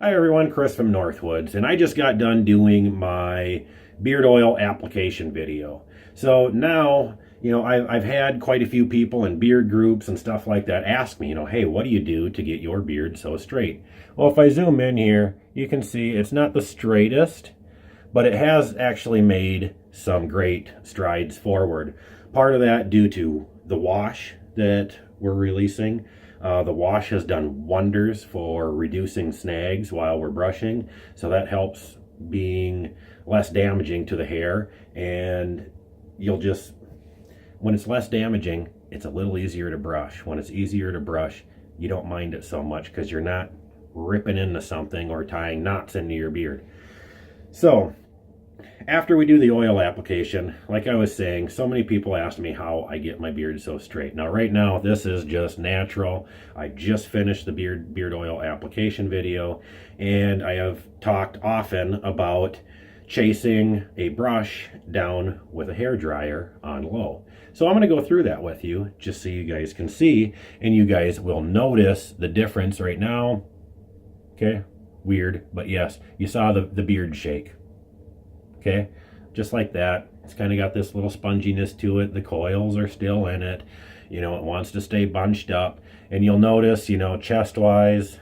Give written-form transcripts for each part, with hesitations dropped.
Hi everyone, Chris from Northwoods, and I just got done doing my beard oil application video. So now, I've had quite a few people in beard groups and stuff like that ask me, hey, what do you do to get your beard so straight? Well, if I zoom in here, you can see it's not the straightest, but it has actually made some great strides forward. Part of that due to the wash that we're releasing. The wash has done wonders for reducing snags while we're brushing, so that helps being less damaging to the hair. And when it's less damaging, it's a little easier to brush. When it's easier to brush, you don't mind it so much because you're not ripping into something or tying knots into your beard. So after we do the oil application, like I was saying, so many people ask me how I get my beard so straight. Now, right now, this is just natural. I just finished the beard oil application video, and I have talked often about chasing a brush down with a hair dryer on low. So I'm going to go through that with you just so you guys can see, and you guys will notice the difference right now. Okay, weird, but yes, you saw the beard shake. Okay, just like that. It's kind of got this little sponginess to it. The coils are still in it. It wants to stay bunched up. And you'll notice, chest-wise,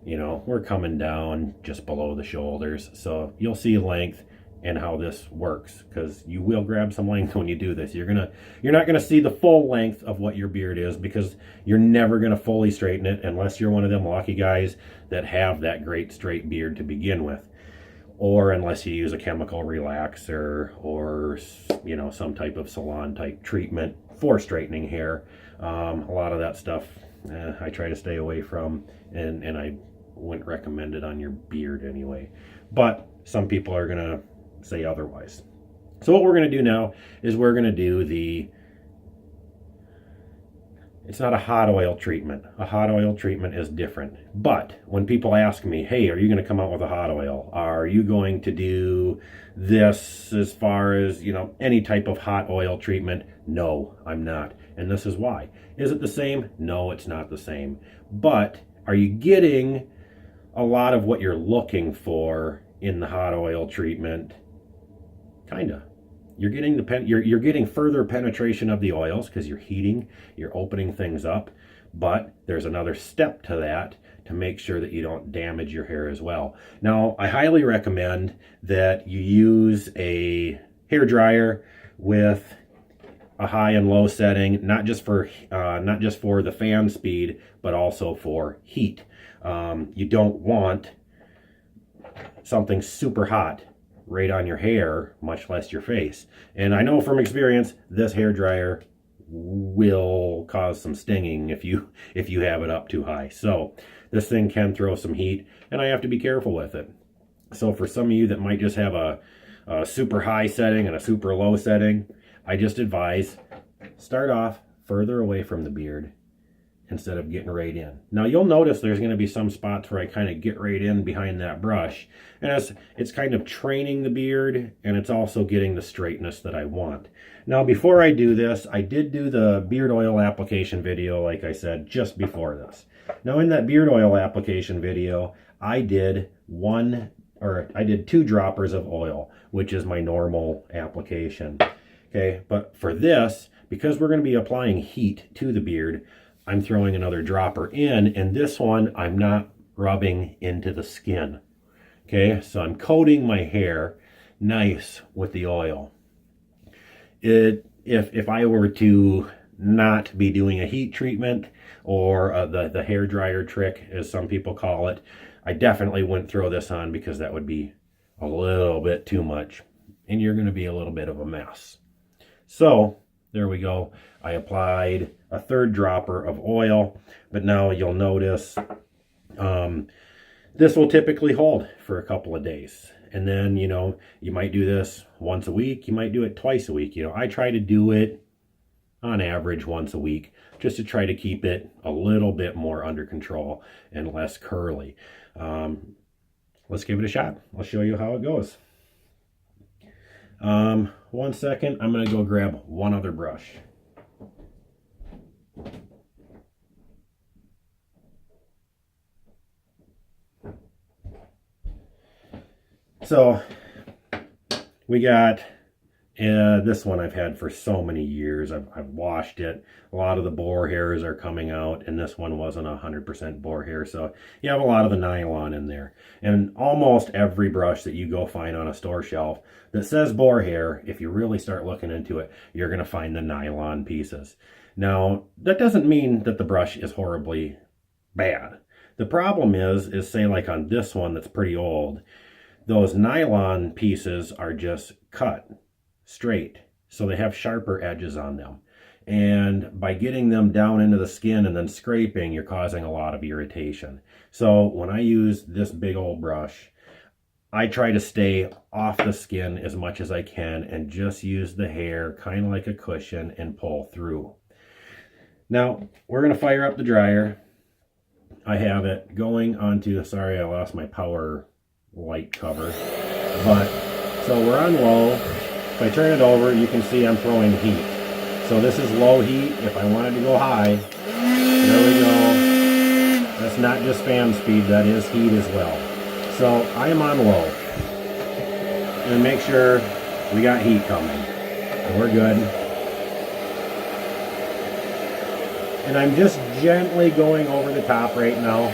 we're coming down just below the shoulders. So you'll see length and how this works, because you will grab some length when you do this. You're not gonna see the full length of what your beard is, because you're never gonna fully straighten it unless you're one of them lucky guys that have that great straight beard to begin with. Or unless you use a chemical relaxer or some type of salon type treatment for straightening hair. A lot of that stuff I try to stay away from, and I wouldn't recommend it on your beard anyway. But some people are gonna say otherwise. So what we're gonna do now is we're gonna do it's not a hot oil treatment. A hot oil treatment is different. But when people ask me, hey, are you going to come out with a hot oil? Are you going to do this as far as, any type of hot oil treatment? No, I'm not. And this is why. Is it the same? No, it's not the same. But are you getting a lot of what you're looking for in the hot oil treatment? Kinda. You're getting further penetration of the oils because you're heating, you're opening things up, but there's another step to that to make sure that you don't damage your hair as well. Now, I highly recommend that you use a hair dryer with a high and low setting, not just for the fan speed, but also for heat. You don't want something super hot right on your hair, much less your face. And I know from experience, this hair dryer will cause some stinging if you have it up too high. So this thing can throw some heat, and I have to be careful with it. So for some of you that might just have a super high setting and a super low setting, I just advise start off further away from the beard instead of getting right in. Now you'll notice there's going to be some spots where I kind of get right in behind that brush, and it's kind of training the beard, and it's also getting the straightness that I want. Now before I do this, I did do the beard oil application video, like I said, just before this. Now in that beard oil application video, I did 2 droppers of oil, which is my normal application. Okay, but for this, because we're going to be applying heat to the beard, I'm throwing another dropper in, and this one I'm not rubbing into the skin. Okay, so I'm coating my hair nice with the oil. If I were to not be doing a heat treatment, or the hairdryer trick, as some people call it, I definitely wouldn't throw this on, because that would be a little bit too much, and you're going to be a little bit of a mess. So there we go. I applied a 3rd dropper of oil, but now you'll notice this will typically hold for a couple of days. And then, you might do this once a week. You might do it twice a week. I try to do it on average once a week, just to try to keep it a little bit more under control and less curly. Let's give it a shot. I'll show you how it goes. 1 second, I'm going to go grab one other brush. So we got this one I've had for so many years. I've washed it. A lot of the boar hairs are coming out, and this one wasn't 100% boar hair, so you have a lot of the nylon in there. And almost every brush that you go find on a store shelf that says boar hair, if you really start looking into it, you're going to find the nylon pieces. Now, that doesn't mean that the brush is horribly bad. The problem is say like on this one that's pretty old, those nylon pieces are just cut straight, so they have sharper edges on them, and by getting them down into the skin and then scraping, you're causing a lot of irritation. So when I use this big old brush, I try to stay off the skin as much as I can and just use the hair kind of like a cushion and pull through. Now we're going to fire up the dryer. I have it going onto, sorry I lost my power light cover, but so we're on low. If I turn it over, you can see I'm throwing heat. So this is low heat. If I wanted to go high, there we go. That's not just fan speed, that is heat as well. So I am on low. And make sure we got heat coming. And we're good. And I'm just gently going over the top right now.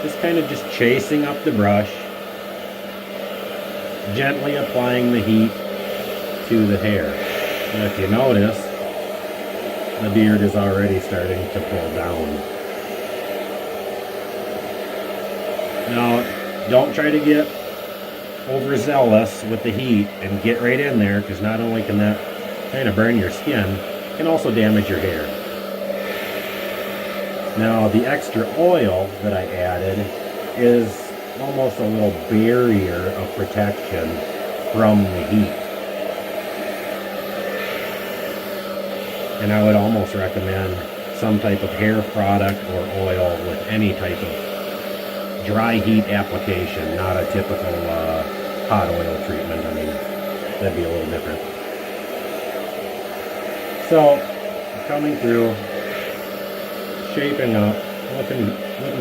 Just kind of just chasing up the brush. Gently applying the heat to the hair. And if you notice, the beard is already starting to pull down. Now, don't try to get overzealous with the heat and get right in there, because not only can that kind of burn your skin, it can also damage your hair. Now, the extra oil that I added is almost a little barrier of protection from the heat. And I would almost recommend some type of hair product or oil with any type of dry heat application, not a typical hot oil treatment. I mean, that'd be a little different. So, coming through, shaping up, looking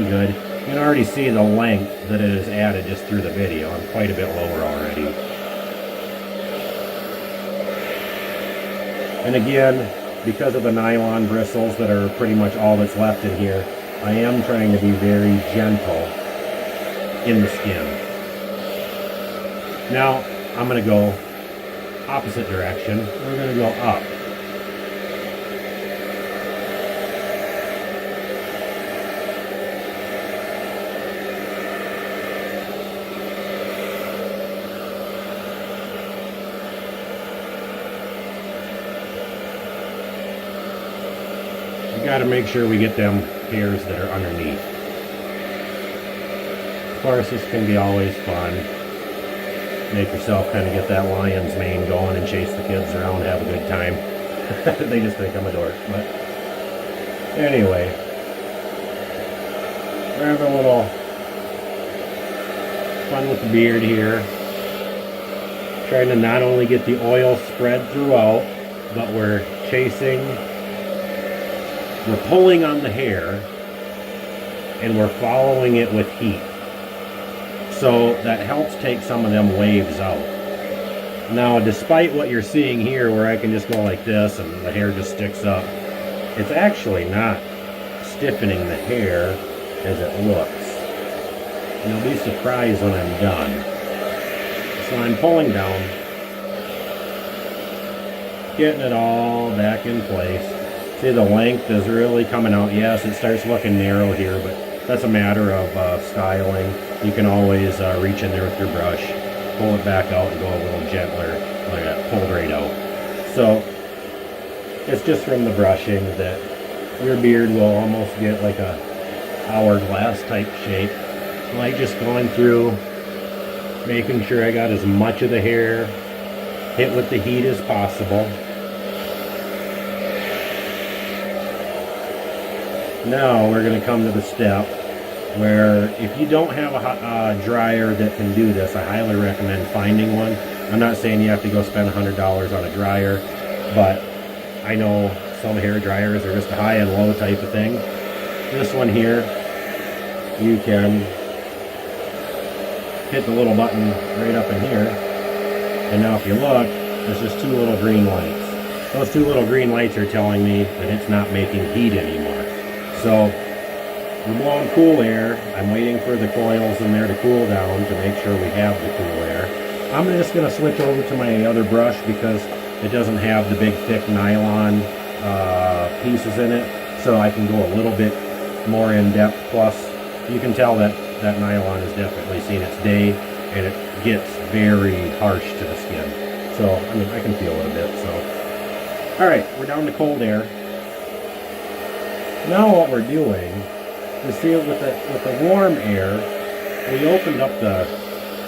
good. You can already see the length that it has added just through the video. I'm quite a bit lower already. And again, because of the nylon bristles that are pretty much all that's left in here, I am trying to be very gentle in the skin. Now, I'm going to go opposite direction. We're going to go up. You got to make sure we get them hairs that are underneath. Of course, this can be always fun. Make yourself kind of get that lion's mane going and chase the kids around, have a good time. They just think I'm a dork, but anyway, we're having a little fun with the beard here. Trying to not only get the oil spread throughout, but we're pulling on the hair, and we're following it with heat. So that helps take some of them waves out. Now, despite what you're seeing here, where I can just go like this and the hair just sticks up, it's actually not stiffening the hair as it looks. And you'll be surprised when I'm done. So I'm pulling down, getting it all back in place. See, the length is really coming out. Yes, it starts looking narrow here, but that's a matter of styling. You can always reach in there with your brush, pull it back out, and go a little gentler, like that, pulled right out. So it's just from the brushing that your beard will almost get like a hourglass type shape. Like just going through, making sure I got as much of the hair hit with the heat as possible. Now we're going to come to the step where if you don't have a dryer that can do this, I highly recommend finding one. I'm not saying you have to go spend $100 on a dryer, but I know some hair dryers are just a high and low type of thing. This one here, you can hit the little button right up in here. And now if you look, there's just 2 little green lights. Those 2 little green lights are telling me that it's not making heat anymore. So we're blowing cool air. I'm waiting for the coils in there to cool down to make sure we have the cool air. I'm just going to switch over to my other brush because it doesn't have the big thick nylon pieces in it. So I can go a little bit more in depth. Plus you can tell that that nylon has definitely seen its day and it gets very harsh to the skin. So I mean, I can feel it a bit. So all right, we're down to cold air. Now what we're doing is, see, with the warm air, we opened up the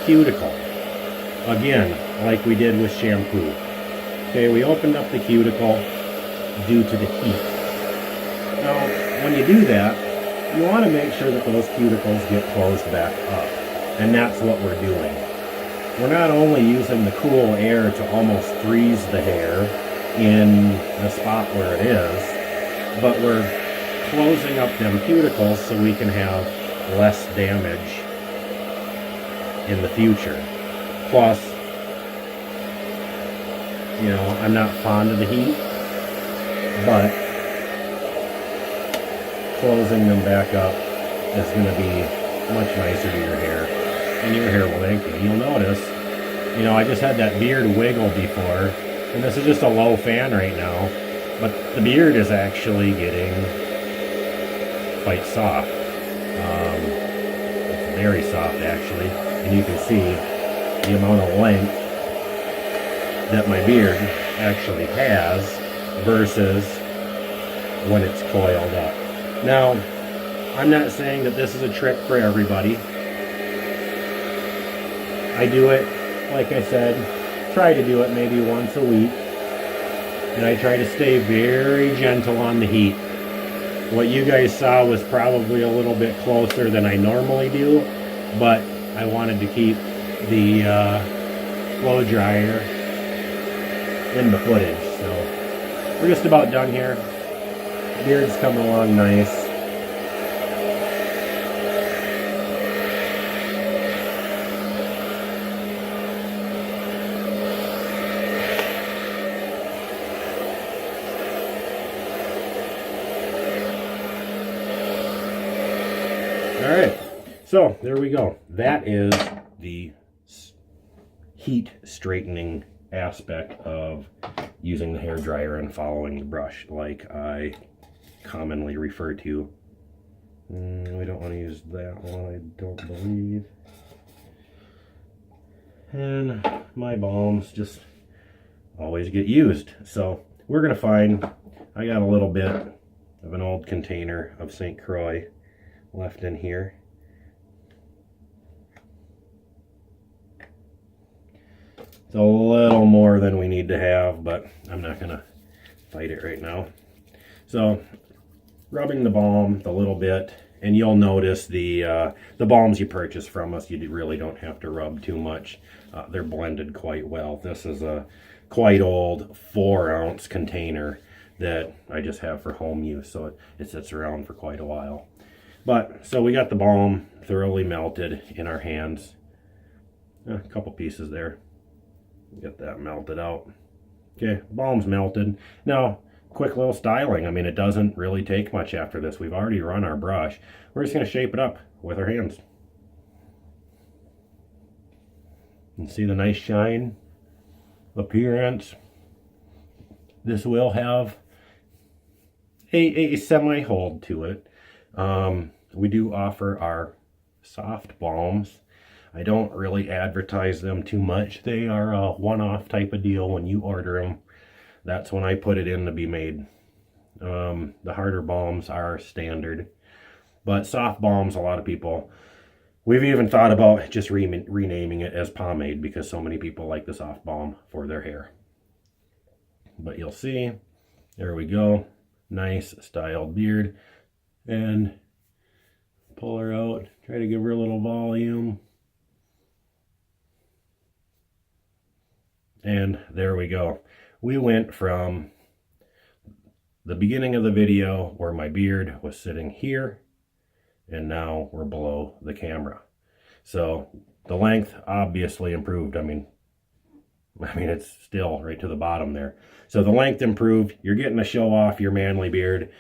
cuticle again, like we did with shampoo. Okay, we opened up the cuticle due to the heat. Now, when you do that, you want to make sure that those cuticles get closed back up, and that's what we're doing. We're not only using the cool air to almost freeze the hair in the spot where it is, but we're closing up them cuticles so we can have less damage in the future. Plus, you know, I'm not fond of the heat, but closing them back up is going to be much nicer to your hair, and your hair will thank you. You'll notice, you know, I just had that beard wiggle before, and this is just a low fan right now, but the beard is actually getting quite soft. It's very soft actually, and you can see the amount of length that my beard actually has versus when it's coiled up. Now, I'm not saying that this is a trick for everybody. I do it, like I said, try to do it maybe once a week, and I try to stay very gentle on the heat. What you guys saw was probably a little bit closer than I normally do, but I wanted to keep the blow dryer in the footage. So we're just about done here. Beard's coming along nice. All right, so there we go. That is the heat straightening aspect of using the hair dryer and following the brush, like I commonly refer to. We don't want to use that one, I don't believe. And my balms just always get used. So we're gonna find, I got a little bit of an old container of St. Croix left in here. It's a little more than we need to have, but I'm not gonna fight it right now. So rubbing the balm a little bit, and you'll notice the balms you purchase from us, you really don't have to rub too much. They're blended quite well. This is a quite old 4-ounce container that I just have for home use, so it sits around for quite a while. But so we got the balm thoroughly melted in our hands. A couple pieces there. Get that melted out. Okay, balm's melted. Now, quick little styling. I mean, it doesn't really take much after this. We've already run our brush. We're just going to shape it up with our hands. And see the nice shine appearance. This will have a semi-hold to it. We do offer our soft balms. I don't really advertise them too much. They are a one-off type of deal. When you order them, that's when I put it in to be made. The harder balms are standard, but soft balms, a lot of people, we've even thought about just renaming it as pomade because so many people like the soft balm for their hair. But you'll see, there we go, nice styled beard. And pull her out, try to give her a little volume. And there we go. We went from the beginning of the video where my beard was sitting here, and now we're below the camera. So the length obviously improved. I mean, it's still right to the bottom there. So the length improved. You're getting to show off your manly beard.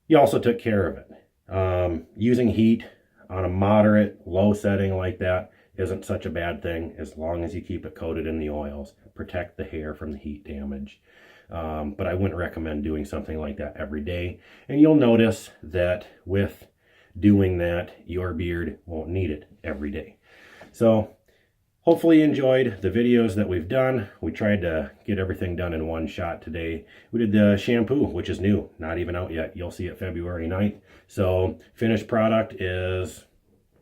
You also took care of it. Using heat on a moderate, low setting like that isn't such a bad thing as long as you keep it coated in the oils. Protect the hair from the heat damage. But I wouldn't recommend doing something like that every day. And you'll notice that with doing that, your beard won't need it every day. So hopefully you enjoyed the videos that we've done. We tried to get everything done in one shot today. We did the shampoo, which is new, not even out yet. You'll see it February 9th. So finished product is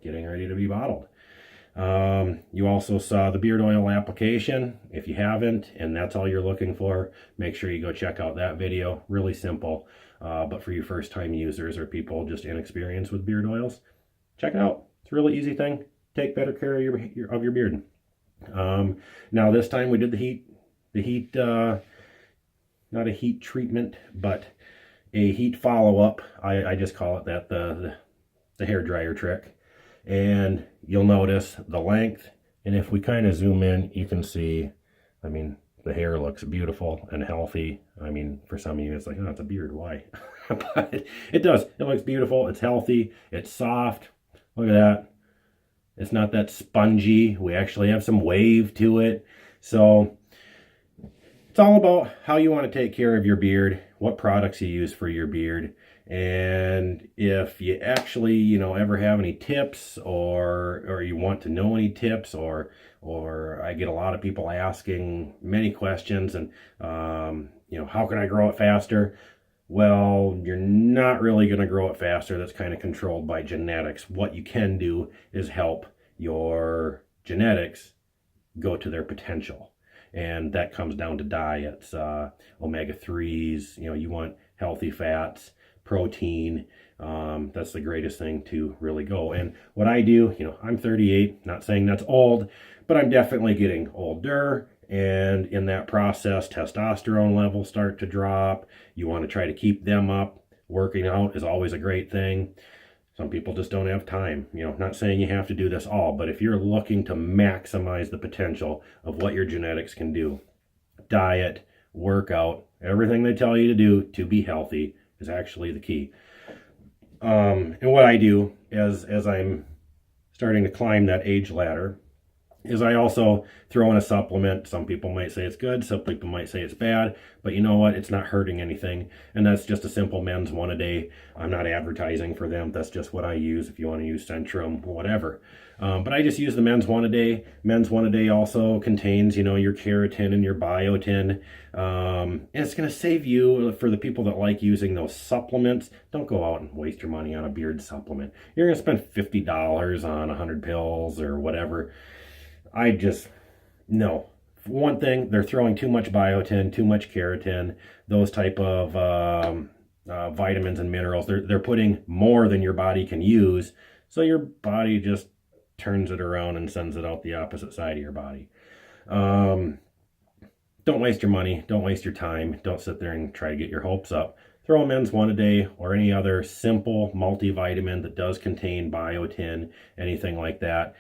getting ready to be bottled. You also saw the beard oil application. If you haven't, and that's all you're looking for, make sure you go check out that video. Really simple, but for you first-time users or people just inexperienced with beard oils, check it out. It's a really easy thing. Take better care of your beard. Now this time we did the heat, not a heat treatment, but a heat follow-up. I just call it that, the hairdryer trick. And you'll notice the length, and if we kind of zoom in, you can see, I mean, the hair looks beautiful and healthy. I mean, for some of you, it's like, oh, it's a beard, why? But it does. It looks beautiful. It's healthy. It's soft. Look at that. It's not that spongy. We actually have some wave to it. So it's all about how you want to take care of your beard, what products you use for your beard. And if you actually, you know, ever have any tips or you want to know any tips, or I get a lot of people asking many questions, and you know, how can I grow it faster? Well, you're not really going to grow it faster. That's kind of controlled by genetics. What you can do is help your genetics go to their potential. And that comes down to diets, omega-3s, you know, you want healthy fats, protein. That's the greatest thing to really go. And what I do, you know, I'm 38, not saying that's old, but I'm definitely getting older. And in that process, testosterone levels start to drop. You want to try to keep them up. Working out is always a great thing. Some people just don't have time. You know, not saying you have to do this all, but if you're looking to maximize the potential of what your genetics can do, diet, workout, everything they tell you to do to be healthy is actually the key. And what I do as I'm starting to climb that age ladder is I also throw in a supplement. Some people might say it's good, some people might say it's bad, but you know what? It's not hurting anything. And that's just a simple men's one a day. I'm not advertising for them. That's just what I use. If you want to use Centrum, whatever. But I just use the men's one a day. Men's one a day also contains, you know, your keratin and your biotin. And it's going to save you, for the people that like using those supplements. Don't go out and waste your money on a beard supplement. You're going to spend $50 on 100 pills or whatever. No. One thing, they're throwing too much biotin, too much keratin, those type of vitamins and minerals. They're putting more than your body can use, so your body just turns it around and sends it out the opposite side of your body. Don't waste your money. Don't waste your time. Don't sit there and try to get your hopes up. Throw a men's one a day or any other simple multivitamin that does contain biotin, anything like that,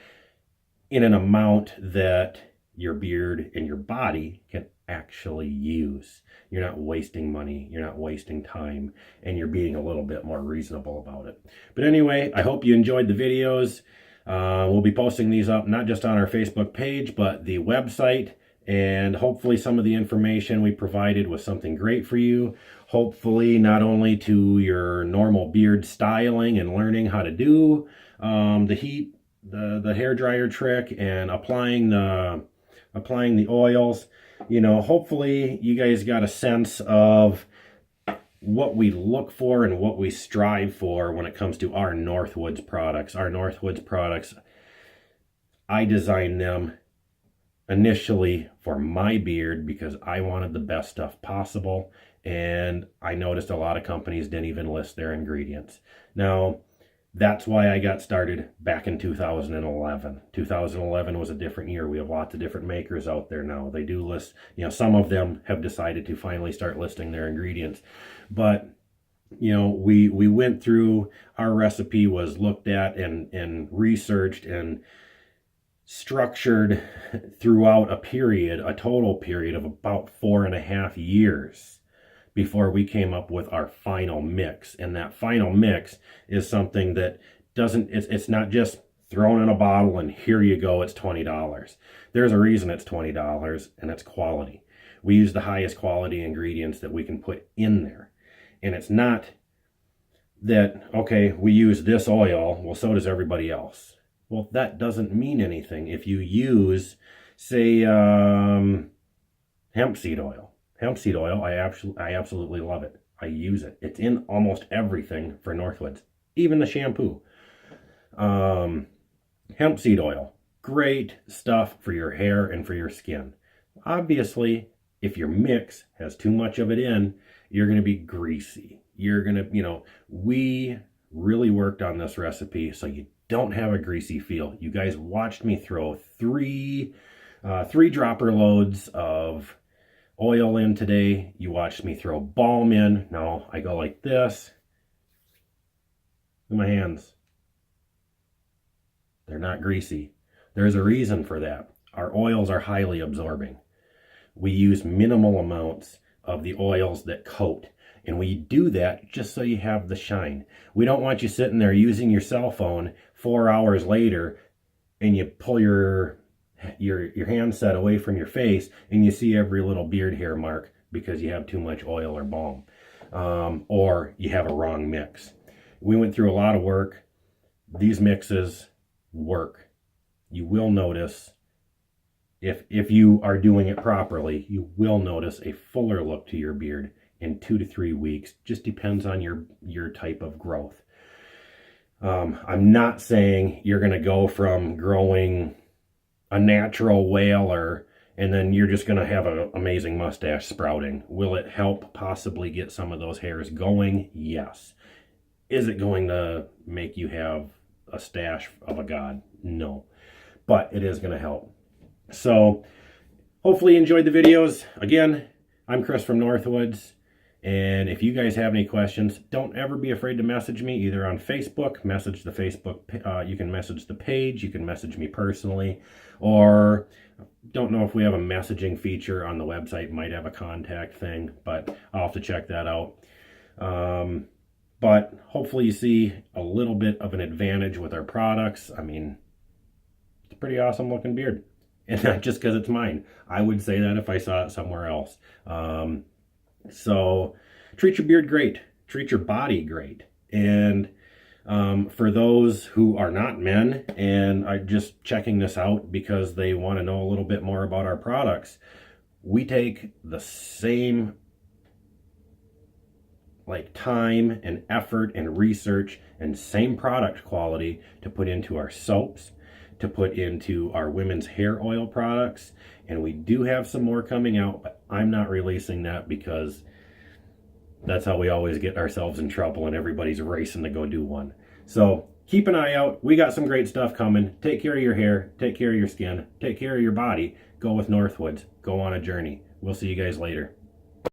in an amount that your beard and your body can actually use. You're not wasting money, you're not wasting time, and you're being a little bit more reasonable about it. But anyway, I hope you enjoyed the videos. We'll be posting these up not just on our Facebook page, but the website, and hopefully some of the information we provided was something great for you. Hopefully not only to your normal beard styling and learning how to do the heat, the hairdryer trick, and applying the oils. You know, hopefully you guys got a sense of what we look for and what we strive for when it comes to our Northwoods products. Our Northwoods products, I designed them initially for my beard because I wanted the best stuff possible, and I noticed a lot of companies didn't even list their ingredients. Now, that's why I got started back in 2011. 2011 was a different year. We have lots of different makers out there now. They do list, you know, some of them have decided to finally start listing their ingredients. But we went through, our recipe was looked at and researched and structured throughout a total period of about 4.5 years before we came up with our final mix. And that final mix is something that it's not just thrown in a bottle and here you go, it's $20. There's a reason it's $20, and it's quality. We use the highest quality ingredients that we can put in there. And it's not that, okay, we use this oil, well, so does everybody else. Well, that doesn't mean anything if you use, say, hemp seed oil. Hemp seed oil, I absolutely love it. I use it. It's in almost everything for Northwoods, even the shampoo. Hemp seed oil, great stuff for your hair and for your skin. Obviously, if your mix has too much of it in, you're going to be greasy. You're going to, we really worked on this recipe so you don't have a greasy feel. You guys watched me throw three dropper loads of oil in today. You watched me throw balm in. Now I go like this. Look at my hands. They're not greasy. There's a reason for that. Our oils are highly absorbing. We use minimal amounts of the oils that coat. And we do that just so you have the shine. We don't want you sitting there using your cell phone 4 hours later and you pull your handset away from your face and you see every little beard hair mark because you have too much oil or balm, or you have a wrong mix. We went through a lot of work. These mixes work. You will notice, if you are doing it properly, you will notice a fuller look to your beard in 2 to 3 weeks. Just depends on your type of growth. I'm not saying you're going to go from growing a natural whaler and then you're just going to have an amazing mustache sprouting. Will it help possibly get some of those hairs going? Yes. Is it going to make you have a stash of a god? No. But it is going to help. So hopefully you enjoyed the videos. Again, I'm Chris from Northwoods. And if you guys have any questions, don't ever be afraid to message me, either on Facebook, message the Facebook, you can message the page, you can message me personally, or don't know if we have a messaging feature on the website, might have a contact thing, but I'll have to check that out. But hopefully you see a little bit of an advantage with our products. I mean, it's a pretty awesome looking beard. And not just because it's mine. I would say that if I saw it somewhere else. So treat your beard great. Treat your body great. And for those who are not men and are just checking this out because they want to know a little bit more about our products, we take the same time and effort and research and same product quality to put into our soaps, to put into our women's hair oil products, and we do have some more coming out, but I'm not releasing that because that's how we always get ourselves in trouble and everybody's racing to go do one. So keep an eye out. We got some great stuff coming. Take care of your hair, take care of your skin, take care of your body. Go with Northwoods. Go on a journey. We'll see you guys later.